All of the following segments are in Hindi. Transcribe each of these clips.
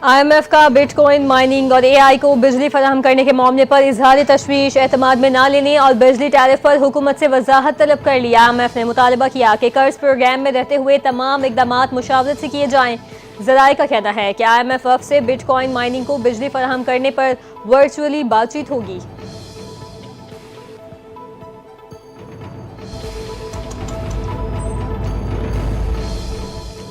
IMF का बिटकॉइन माइनिंग और AI को बिजली फराहम करने के मामले पर इजहार तशवीश एतमाद में ना लेने और बिजली टैरिफ पर हुकूमत से वजाहत तलब कर लिया। IMF ने मुतालबा किया कि कर्ज प्रोग्राम में रहते हुए तमाम इकदाम मुशावरत से किए जाएं। जराए का कहना है कि IMF वफ़ से बिटकॉइन माइनिंग को बिजली फराहम करने पर वर्चुअली बातचीत होगी।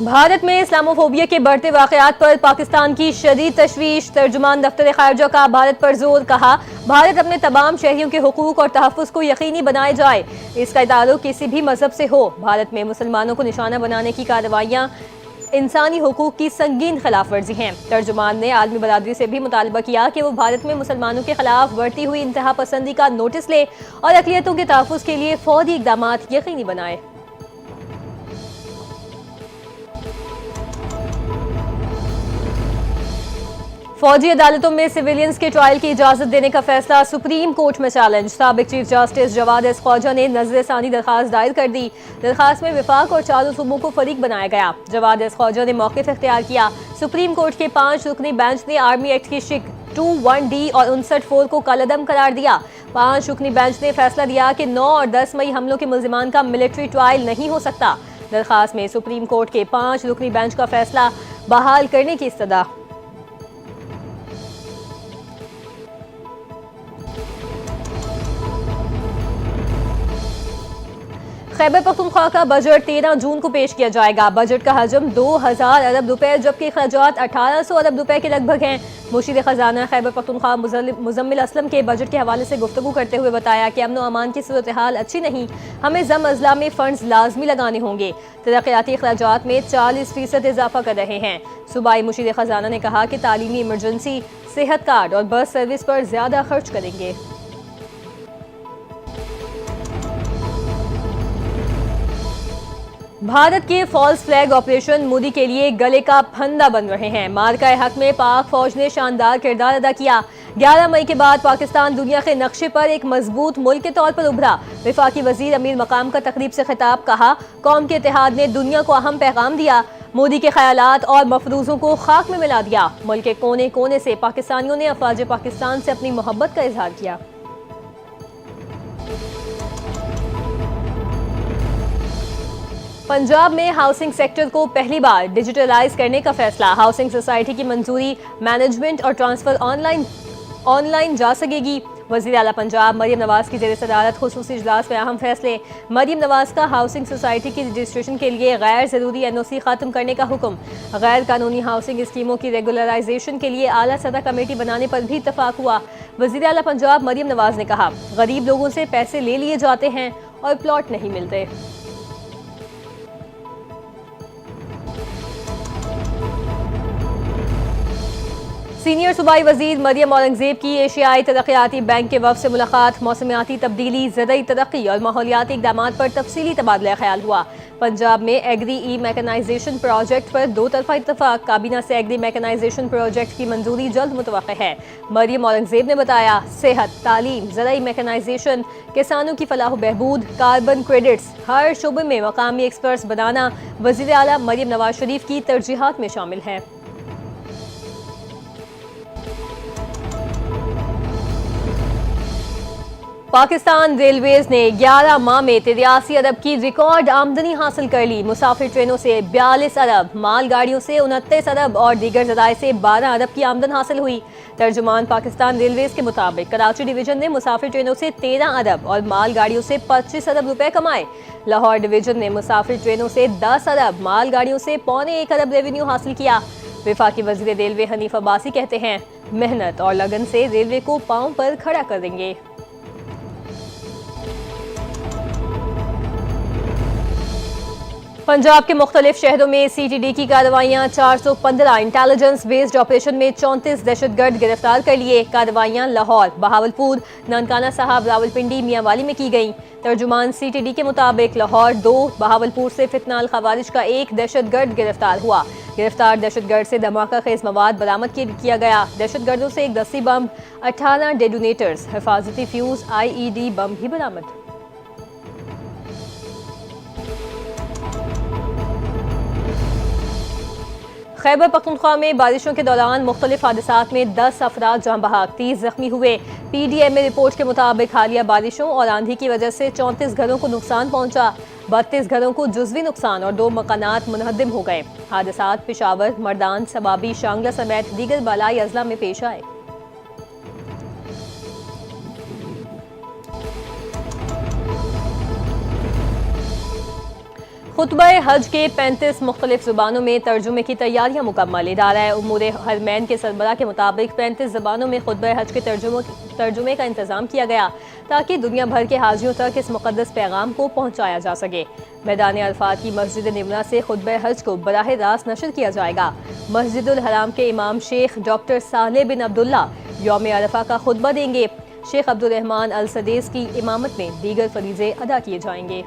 भारत में इस्लामोफोबिया के बढ़ते वाकयात पर पाकिस्तान की शदीद तशवीश। तर्जुमान दफ्तर खारजा का भारत पर जोर, कहा भारत अपने तमाम शहरियों के हुकूक और तहफ़्फ़ुज़ को यकीनी बनाए जाए, इसका ताल्लुक किसी भी मजहब से हो। भारत में मुसलमानों को निशाना बनाने की कार्रवाइयाँ इंसानी हुकूक की संगीन खिलाफ वर्जी हैं। तर्जुमान ने आलमी बरादरी से भी मुतालबा किया कि वो भारत में मुसलमानों के खिलाफ बढ़ती हुई इंतहा पसंदी का नोटिस ले और अक़लियतों के तहफ़्फ़ुज़ के लिए फौरी इक़दाम यकीनी बनाए। फौजी अदालतों में सिविलियंस के ट्रायल की इजाजत देने का फैसला सुप्रीम कोर्ट में चैलेंज। साबिक chief justice Jawad S Khawaja ने नजर सानी दरखास्त दायर कर दी। दरखास्त में विफाक और चारों सूबों को फरीक बनाया गया। जवाद एस ख्वाजा ने मौक़िफ़ इख्तियार किया। सुप्रीम कोर्ट के 5 रुकनी बेंच ने आर्मी एक्ट की शिक 21D और 59(4) को कलअदम करार दिया। 5 रुकनी बेंच ने फैसला दिया कि 9 और 10 मई हमलों के मुल्जिमान का मिलिट्री ट्रायल नहीं हो सकता। दरखास्त में सुप्रीम कोर्ट के 5 रुकनी बेंच का फैसला बहाल करने की इस्तदा। खैबर पख्तूनख्वा का बजट 13 जून को पेश किया जाएगा। बजट का हजम 2000 अरब रुपए जबकि अखराजात 1800 अरब रुपए के लगभग हैं। मुशीर खजाना खैबर पख्तूनख्वा मुजम्मिल असलम के बजट के हवाले से गुफ्तगू करते हुए बताया कि अमन व अमान की सूरत हाल अच्छी नहीं, हमें जम अजला में फंड्स लाजमी लगाने होंगे। तरक्याती अखराजात में 40% इजाफा कर रहे हैं। सूबाई मुशीर खजाना ने कहा कि तालीमी इमरजेंसी, सेहत कार्ड और बस सर्विस पर ज्यादा खर्च करेंगे। भारत के फॉल्स फ्लैग ऑपरेशन मोदी के लिए गले का फंदा बन रहे हैं। मार्का हक में पाक फौज ने शानदार किरदार अदा किया। 11 मई के बाद पाकिस्तान दुनिया के नक्शे पर एक मजबूत मुल्क के तौर पर उभरा। वफाकी वजीर अमीर मकाम का तकरीब से खिताब, कहा कौम के इत्तेहाद ने दुनिया को अहम पैगाम दिया, मोदी के ख्यालात और मफरूजों को खाक में मिला दिया। मुल्क के कोने कोने से पाकिस्तानियों ने अफवाज पाकिस्तान से अपनी मोहब्बत का इजहार किया। पंजाब में हाउसिंग सेक्टर को पहली बार डिजिटलाइज करने का फैसला। हाउसिंग सोसाइटी की मंजूरी, मैनेजमेंट और ट्रांसफर ऑनलाइन जा सकेगी। वज़ीर आला पंजाब मरियम नवाज की ज़ेर सदारत खुसूसी इजलास में अहम फैसले। मरियम नवाज का हाउसिंग सोसाइटी की रजिस्ट्रेशन के लिए गैर ज़रूरी NOC ख़त्म करने का हुक्म। गैर कानूनी हाउसिंग स्कीमों की रेगुलराइजेशन के लिए आला सतह कमेटी बनाने पर भी इत्तफाक हुआ। वज़ीर आला पंजाब मरियम नवाज ने कहा, गरीब लोगों से पैसे ले लिए जाते हैं और प्लॉट नहीं मिलते। सीनियर सूबाई वजीर मरियम औरंगजेब की एशियाई तरक्याती बैंक के वफ़द से मुलाकात। मौसमियाती तब्दीली, ज़रई तरक्की और माहौलियाती इक़दामात पर तफसीली तबादला ख्याल हुआ। पंजाब में एग्री मैकेनाइजेशन प्रोजेक्ट पर 2 तरफ़ा इत्तफ़ाक़। काबीना से एग्री मैकेनाइजेशन प्रोजेक्ट की मंजूरी जल्द मुतवक्किल है। मरियम औरंगजेब ने बताया, सेहत, तालीम, ज़रई मैकेनाइजेशन, किसानों की फलाह बहबूद, कार्बन क्रेडिट्स, हर शोबे में मकामी एक्सपर्ट्स बनाना वज़ीर आला मरियम नवाज शरीफ की तरजीहात में शामिल है। पाकिस्तान रेलवेज ने 11 माह में 83 अरब की रिकॉर्ड आमदनी हासिल कर ली। मुसाफिर ट्रेनों से 42 अरब, मालगाड़ियों से 29 अरब और दीगर ज़राए से 12 अरब की आमदन हासिल हुई। तर्जुमान पाकिस्तान रेलवेज के मुताबिक कराची डिवीजन ने मुसाफिर ट्रेनों से 13 अरब और मालगाड़ियों से 25 अरब रुपए कमाए। लाहौर डिवीजन ने मुसाफिर ट्रेनों से 10 अरब, मालगाड़ियों से 1.25 अरब रेवेन्यू हासिल किया। वफाकी वज़ीर रेलवे हनीफ अब्बासी कहते हैं, मेहनत और लगन से रेलवे को पांव पर खड़ा कर देंगे। पंजाब के मुख्तलिफ शहरों में CTD की कार्रवाइयाँ। 415 इंटेलिजेंस बेस्ड ऑपरेशन में 34 दहशतगर्द गिरफ्तार कर लिए। कार्रवाइयाँ लाहौर, बहावलपुर, ननकाना साहब, रावलपिंडी, मियांवाली में की गईं। तर्जुमान CTD के मुताबिक लाहौर 2, बहावलपुर से फितनाल खवारिज का 1 दहशतगर्द गिरफ्तार हुआ। गिरफ्तार दहशतगर्द से धमाका खेज मवाद बरामद किया गया। दहशतगर्दों से एक दस्ती बम, 18 डेटोनेटर्स, हिफाजती फ्यूज, IED बम भी बरामद। खैबर पख्तूनख्वा में बारिशों के दौरान मुख्तलिफ हादसात में 10 अफराद जहाँ बहक 30 जख्मी हुए। PDMA रिपोर्ट के मुताबिक हालिया बारिशों और आंधी की वजह से 34 घरों को नुकसान पहुंचा। 32 घरों को जुज़वी नुकसान और 2 मकानात मुनहदिम हो गए। हादसात पेशावर, मर्दान, सबाबी, शांगला समेत दीगर बालाई अजला में पेश आए। खुतबा हज के 35 मुख्तलिफ ज़ुबानों में तर्जुमे की तैयारियां मुकम्मल। इदारा उमूर हरमैन के सरबराह के मुताबिक 35 ज़ुबानों में खुतबा हज के तर्जुमे का इंतज़ाम किया गया ताकि दुनिया भर के हाजियों तक इस मुक़द्दस पैगाम को पहुँचाया जा सके। मैदान अरफात की मस्जिद निमना से खुतबा हज को बराह रास्त नशर किया जाएगा। मस्जिदुल हराम के इमाम शेख डॉक्टर सालेह बिन अब्दुल्ला यौम अरफा का खुतबा देंगे। शेख अब्दुल रहमान अल सदेस की इमामत में दीगर फरीज़े अदा किए जाएंगे।